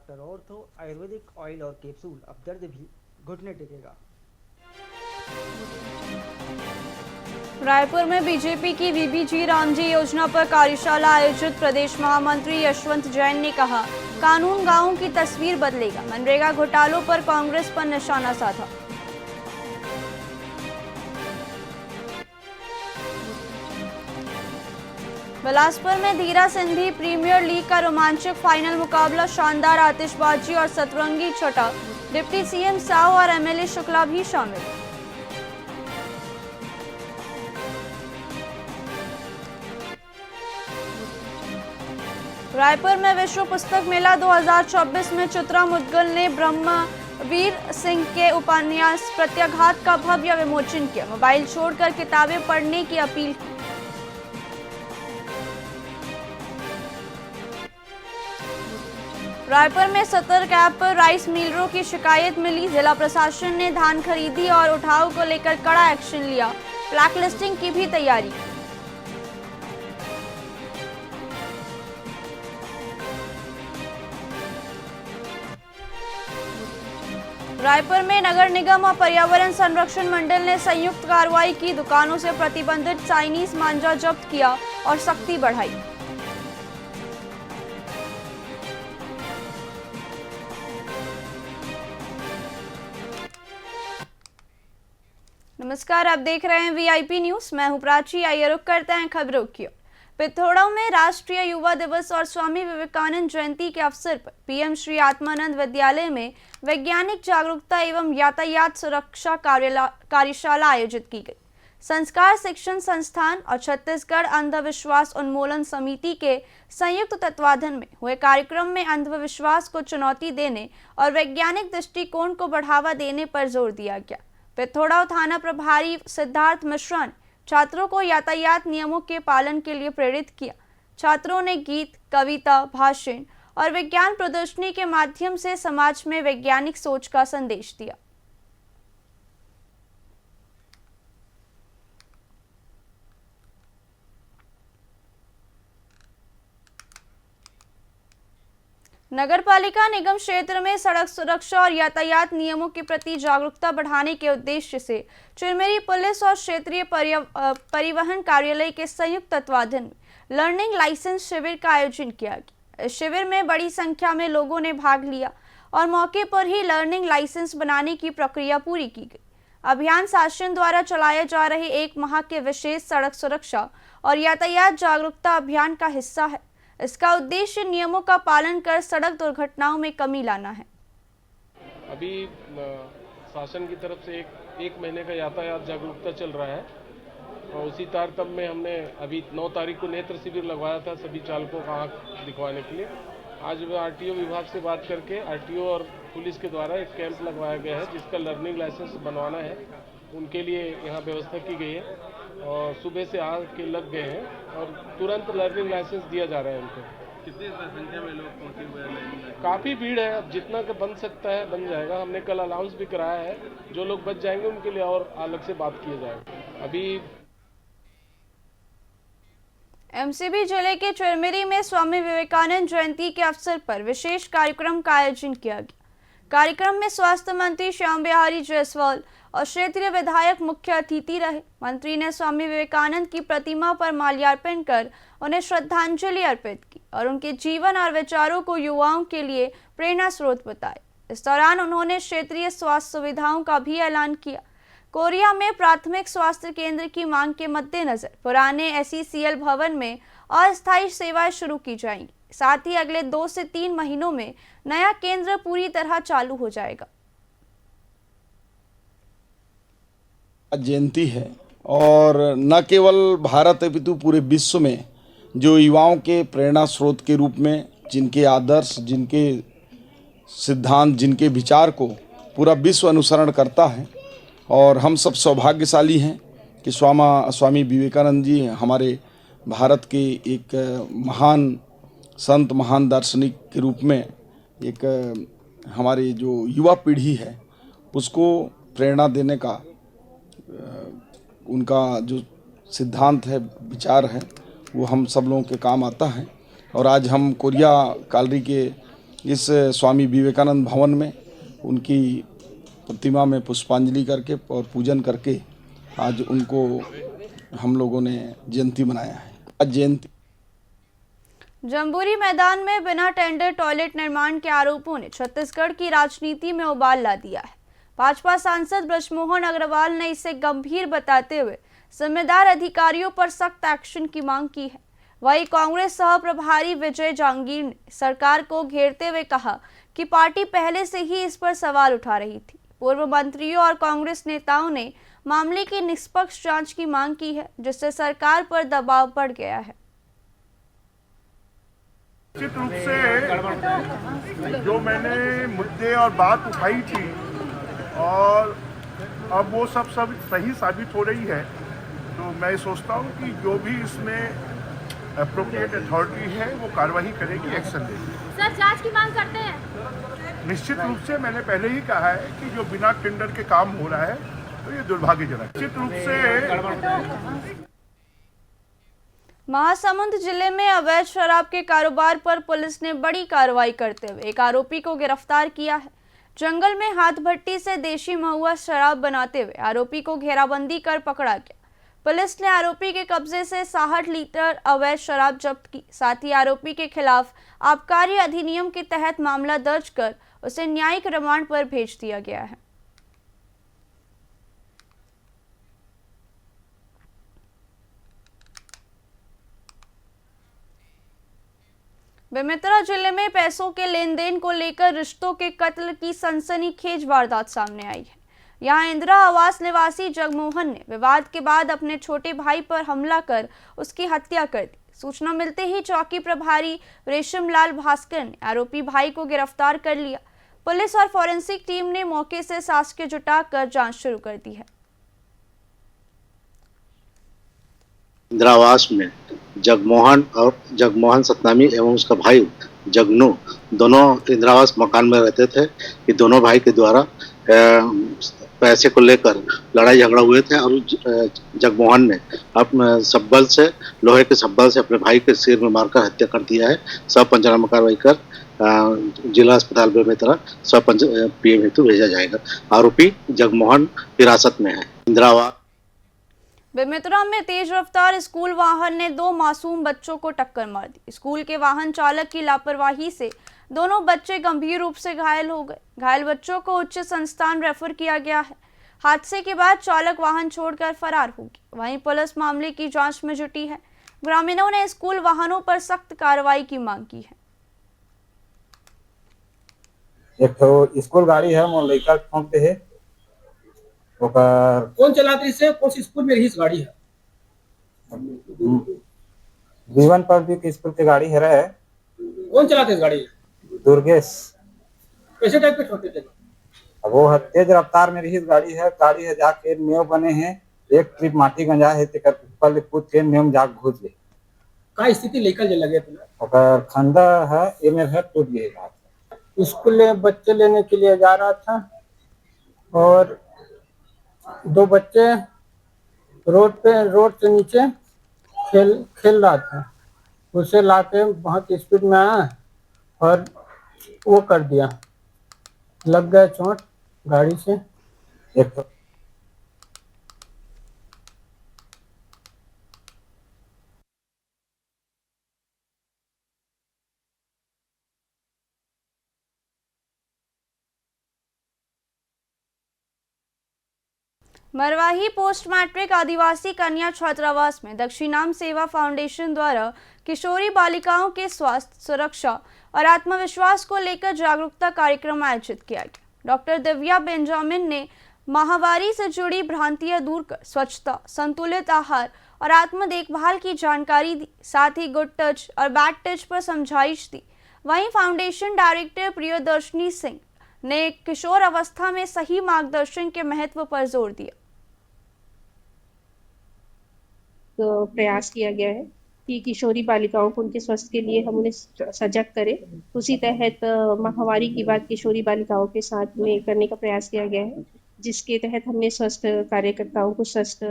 Doctor ortho Ayurvedic oil और capsule, अब दर्द भी घुटने टेकेगा। रायपुर में बीजेपी की बीबीजी रामजी योजना पर कार्यशाला आयोजित। प्रदेश महामंत्री यशवंत जैन ने कहा, कानून गांवों की तस्वीर बदलेगा। मनरेगा घोटालों पर कांग्रेस पर निशाना साधा। बिलासपुर में धीरा सिंधी प्रीमियर लीग का रोमांचक फाइनल मुकाबला, शानदार आतिशबाजी और सतरंगी छटा। डिप्टी सीएम साव और एमएलए शुक्ला भी शामिल। रायपुर में विश्व पुस्तक मेला 2024 में चित्रा मुदगल ने ब्रह्मवीर सिंह के उपन्यास प्रत्याघात का भव्य विमोचन किया। मोबाइल छोड़कर किताबें पढ़ने की अपील की। रायपुर में सतर्क ऐप पर राइस मिलरों की शिकायत मिली। जिला प्रशासन ने धान खरीदी और उठाव को लेकर कड़ा एक्शन लिया। ब्लैक लिस्टिंग की भी तैयारी। रायपुर में नगर निगम और पर्यावरण संरक्षण मंडल ने संयुक्त कार्रवाई की। दुकानों से प्रतिबंधित चाइनीज मांजा जब्त किया और सख्ती बढ़ाई। नमस्कार, आप देख रहे हैं वीआईपी न्यूज। मैं हूं प्राची। आइए रुक करते हैं खबरों की। पिथौरागढ़ में राष्ट्रीय युवा दिवस और स्वामी विवेकानंद जयंती के अवसर पर पीएम श्री आत्मानंद विद्यालय में वैज्ञानिक जागरूकता एवं यातायात सुरक्षा कार्यशाला आयोजित की गई। संस्कार शिक्षण संस्थान और छत्तीसगढ़ अंधविश्वास उन्मूलन समिति के संयुक्त तत्वाधान में हुए कार्यक्रम में अंधविश्वास को चुनौती देने और वैज्ञानिक दृष्टिकोण को बढ़ावा देने पर जोर दिया गया। पिथौरागढ़ थाना प्रभारी सिद्धार्थ मिश्रा ने छात्रों को यातायात नियमों के पालन के लिए प्रेरित किया। छात्रों ने गीत, कविता, भाषण और विज्ञान प्रदर्शनी के माध्यम से समाज में वैज्ञानिक सोच का संदेश दिया। नगरपालिका निगम क्षेत्र में सड़क सुरक्षा और यातायात नियमों के प्रति जागरूकता बढ़ाने के उद्देश्य से चिरमिरी पुलिस और क्षेत्रीय परिवहन कार्यालय के संयुक्त तत्वाधान में लर्निंग लाइसेंस शिविर का आयोजन किया गया। इस शिविर में बड़ी संख्या में लोगों ने भाग लिया और मौके पर ही लर्निंग लाइसेंस बनाने की प्रक्रिया पूरी की गई। अभियान शासन द्वारा चलाए जा रहे 1 माह के विशेष सड़क सुरक्षा और यातायात जागरूकता अभियान का हिस्सा है। इसका उद्देश्य नियमों का पालन कर सड़क दुर्घटनाओं में कमी लाना है। अभी शासन की तरफ से एक महीने का यातायात जागरूकता चल रहा है और उसी तारतम्य में हमने अभी 9 तारीख को नेत्र शिविर लगवाया था सभी चालकों का आँख दिखवाने के लिए। आज आरटीओ विभाग से बात करके आरटीओ और पुलिस के द्वारा एक कैंप लगवाया गया है जिसका लर्निंग लाइसेंस बनवाना है, उनके लिए यहाँ व्यवस्था की गई है और सुबह से आके लग गए हैं और तुरंत लर्निंग लाइसेंस दिया जा रहा है उनको। कितनी संख्या में लोग पहुंचे हुए हैं? काफ़ी भीड़ है, अब जितना का बन सकता है बन जाएगा। हमने कल अनाउंस भी कराया है, जो लोग बच जाएंगे उनके लिए और अलग से बात किया जाएगा। अभी एमसीबी जिले के चिरमिरी में स्वामी विवेकानंद जयंती के अवसर पर विशेष कार्यक्रम का आयोजन किया गया। कार्यक्रम में स्वास्थ्य मंत्री श्याम बिहारी जायसवाल और क्षेत्रीय विधायक मुख्य अतिथि रहे। मंत्री ने स्वामी विवेकानंद की प्रतिमा पर माल्यार्पण कर उन्हें श्रद्धांजलि अर्पित की और उनके जीवन और विचारों को युवाओं के लिए प्रेरणा स्रोत बताए। इस दौरान उन्होंने क्षेत्रीय स्वास्थ्य सुविधाओं का भी ऐलान किया। कोरिया में प्राथमिक स्वास्थ्य केंद्र की मांग के मद्देनजर पुराने एसईसीएल भवन में अस्थायी सेवाएं शुरू की जाएंगी। साथ ही अगले 2 से 3 महीनों में नया केंद्र पूरी तरह चालू हो जाएगा। जयंती है और न केवल भारत अपितु पूरे विश्व में जो युवाओं के प्रेरणा स्रोत के रूप में जिनके आदर्श, जिनके सिद्धांत, जिनके विचार को पूरा विश्व अनुसरण करता है और हम सब सौभाग्यशाली हैं कि स्वामी विवेकानंद जी हमारे भारत के एक महान संत, महान दार्शनिक के रूप में एक हमारी जो युवा पीढ़ी है उसको प्रेरणा देने का उनका जो सिद्धांत है, विचार है, वो हम सब लोगों के काम आता है। और आज हम कोरिया कॉलोनी के इस स्वामी विवेकानंद भवन में उनकी प्रतिमा में पुष्पांजलि करके और पूजन करके आज उनको हम लोगों ने जयंती मनाया है। आज जयंती जम्बूरी मैदान में बिना टेंडर टॉयलेट निर्माण के आरोपों ने छत्तीसगढ़ की राजनीति में उबाल ला दिया है। भाजपा सांसद बृजमोहन अग्रवाल ने इसे गंभीर बताते हुए जिम्मेदार अधिकारियों पर सख्त एक्शन की मांग की है। वहीं कांग्रेस सह प्रभारी विजय जांगीर ने सरकार को घेरते हुए कहा कि पार्टी पहले से ही इस पर सवाल उठा रही थी। पूर्व मंत्रियों और कांग्रेस नेताओं ने मामले की निष्पक्ष जांच की मांग की है, जिससे सरकार पर दबाव बढ़ गया है। निश्चित रूप से जो मैंने मुद्दे और बात उठाई थी और अब वो सब सही साबित हो रही है, तो मैं सोचता हूँ कि जो भी इसमें एप्रोप्रिएट अथॉरिटी है वो कार्रवाई करेगी, एक्शन लेगी। सर, जांच की मांग करते हैं। निश्चित रूप से मैंने पहले ही कहा है कि जो बिना टेंडर के काम हो रहा है तो ये दुर्भाग्यजनक। निश्चित रूप से महासमुंद जिले में अवैध शराब के कारोबार पर पुलिस ने बड़ी कार्रवाई करते हुए एक आरोपी को गिरफ्तार किया है। जंगल में हाथ भट्टी से देशी महुआ शराब बनाते हुए आरोपी को घेराबंदी कर पकड़ा गया। पुलिस ने आरोपी के कब्जे से 60 लीटर अवैध शराब जब्त की। साथ ही आरोपी के खिलाफ आबकारी अधिनियम के तहत मामला दर्ज कर उसे न्यायिक रिमांड पर भेज दिया गया है। बेमेतरा जिले में पैसों के लेन देन को लेकर रिश्तों के कत्ल की सनसनीखेज वारदात सामने आई है। यहां इंदिरा आवास निवासी जगमोहन ने विवाद के बाद अपने छोटे भाई पर हमला कर उसकी हत्या कर दी। सूचना मिलते ही चौकी प्रभारी रेशमलाल भास्कर ने आरोपी भाई को गिरफ्तार कर लिया। पुलिस और फॉरेंसिक टीम ने मौके से साक्ष्य जुटाकर जांच शुरू कर दी है। इंदिरा आवास में जगमोहन सतनामी एवं उसका भाई जगनू दोनों इंदिरा आवास मकान में रहते थे कि दोनों भाई के द्वारा पैसे को लेकर लड़ाई झगड़ा हुए थे और जगमोहन ने अपने सब्बल से लोहे के सब्बल से अपने भाई के सिर में मारकर हत्या कर दिया है। सब पंचनामा कार्रवाई कर जिला अस्पताल बेमेतरा सब पीएम हेतु भेजा जाएगा। आरोपी जगमोहन हिरासत में है। इंदिरा आवास बेमेतरा में तेज रफ्तार स्कूल वाहन ने 2 मासूम बच्चों को टक्कर मार दी। स्कूल के वाहन चालक की लापरवाही से दोनों बच्चे गंभीर रूप से घायल हो गए। घायल बच्चों को उच्च संस्थान रेफर किया गया है। हादसे के बाद चालक वाहन छोड़कर फरार हो गई। वहीं पुलिस मामले की जांच में जुटी है। ग्रामीणों ने स्कूल वाहनों पर सख्त कार्रवाई की मांग की है। एक तो स्कूल गाड़ी है, वो लड़का ठोंकते है। कौन चलाते इसे? कौन सी स्कूल में रही इस गाड़ी है? जीवन पब्लिक स्कूल की गाड़ी है। कौन चलाते इस गाड़ी? दुर्गेश। कैसे टाइप पे ठोकते थे? वो तेज रफ्तार में रही गाड़ी है जाके नेव बने हैं। एक ट्रिप माटी गंजा है कल कूद के नेव जाग घुस गए। का स्थिति लेकर जे लगे खंडा है एमे है टूट गए। स्कूल में बच्चे लेने के लिए जा रहा था और 2 बच्चे रोड से नीचे खेल रहा था। उसे लाते बहुत स्पीड में आया और वो कर दिया, लग गया चोट गाड़ी से। एक मरवाही पोस्ट मैट्रिक आदिवासी कन्या छात्रावास में दक्षिणाम सेवा फाउंडेशन द्वारा किशोरी बालिकाओं के स्वास्थ्य, सुरक्षा और आत्मविश्वास को लेकर जागरूकता कार्यक्रम आयोजित किया गया। डॉक्टर दिव्या बेंजामिन ने माहवारी से जुड़ी भ्रांतियां दूर कर स्वच्छता, संतुलित आहार और आत्म देखभाल की जानकारी दी। साथ ही गुड टच और बैड टच पर समझाइश दी। वहीं फाउंडेशन डायरेक्टर प्रियदर्शनी सिंह ने किशोर अवस्था में सही मार्गदर्शन के महत्व पर जोर दिया। तो प्रयास किया गया है कि किशोरी बालिकाओं को उनके स्वास्थ्य के लिए हम उन्हें सजग करें। उसी तहत माहवारी की बात किशोरी बालिकाओं के साथ में करने का प्रयास किया गया है, जिसके तहत हमने स्वस्थ कार्यकर्ताओं को स्वस्थ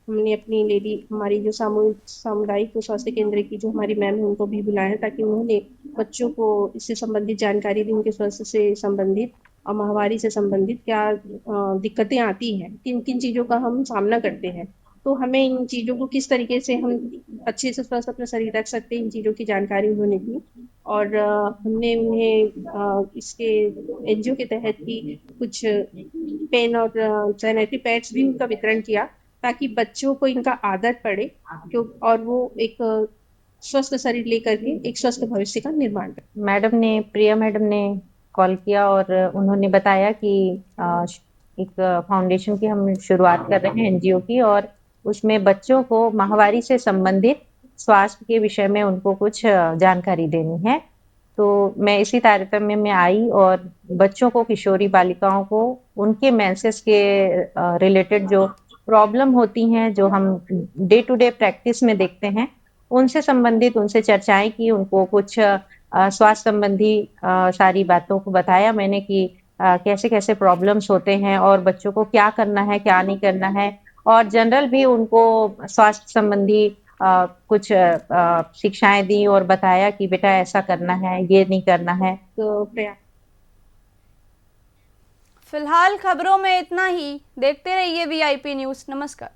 हमने अपनी लेडी हमारी जो सामुदायिक स्वास्थ्य केंद्र की जो हमारी मैम है उनको भी बुलाया है, ताकि उन्होंने बच्चों को इससे संबंधित जानकारी दी, उनके स्वास्थ्य से संबंधित और माहवारी से संबंधित क्या दिक्कतें आती हैं, किन किन चीज़ों का हम सामना करते हैं, तो हमें इन चीज़ों को किस तरीके से हम अच्छे से स्वस्थ अपना शरीर रख सकते हैं, इन चीज़ों की जानकारी उन्होंने दी। और हमने उन्हें इसके एनजीओ के तहत ही कुछ पेन और सैनिटरी पैड्स भी उनका वितरण किया, ताकि बच्चों को इनका आदत पड़े और वो एक स्वस्थ शरीर लेकर के एक स्वस्थ भविष्य का निर्माण करें। प्रिया मैडम ने कॉल किया और उन्होंने बताया कि एक फाउंडेशन की हम शुरुआत कर रहे हैं एनजीओ की, और उसमें बच्चों को माहवारी से संबंधित स्वास्थ्य के विषय में उनको कुछ जानकारी देनी है। तो मैं इसी तारतम्य में आई और बच्चों को, किशोरी बालिकाओं को उनके मेंसेस के रिलेटेड जो प्रॉब्लम होती हैं, जो हम डे टू डे प्रैक्टिस में देखते हैं, उनसे संबंधित उनसे चर्चाएं की, उनको कुछ स्वास्थ्य संबंधी सारी बातों को बताया मैंने कि कैसे कैसे प्रॉब्लम्स होते हैं और बच्चों को क्या करना है, क्या नहीं करना है, और जनरल भी उनको स्वास्थ्य संबंधी कुछ शिक्षाएं दी और बताया कि बेटा ऐसा करना है, ये नहीं करना है। तो फिलहाल खबरों में इतना ही। देखते रहिए VIP न्यूज़। नमस्कार।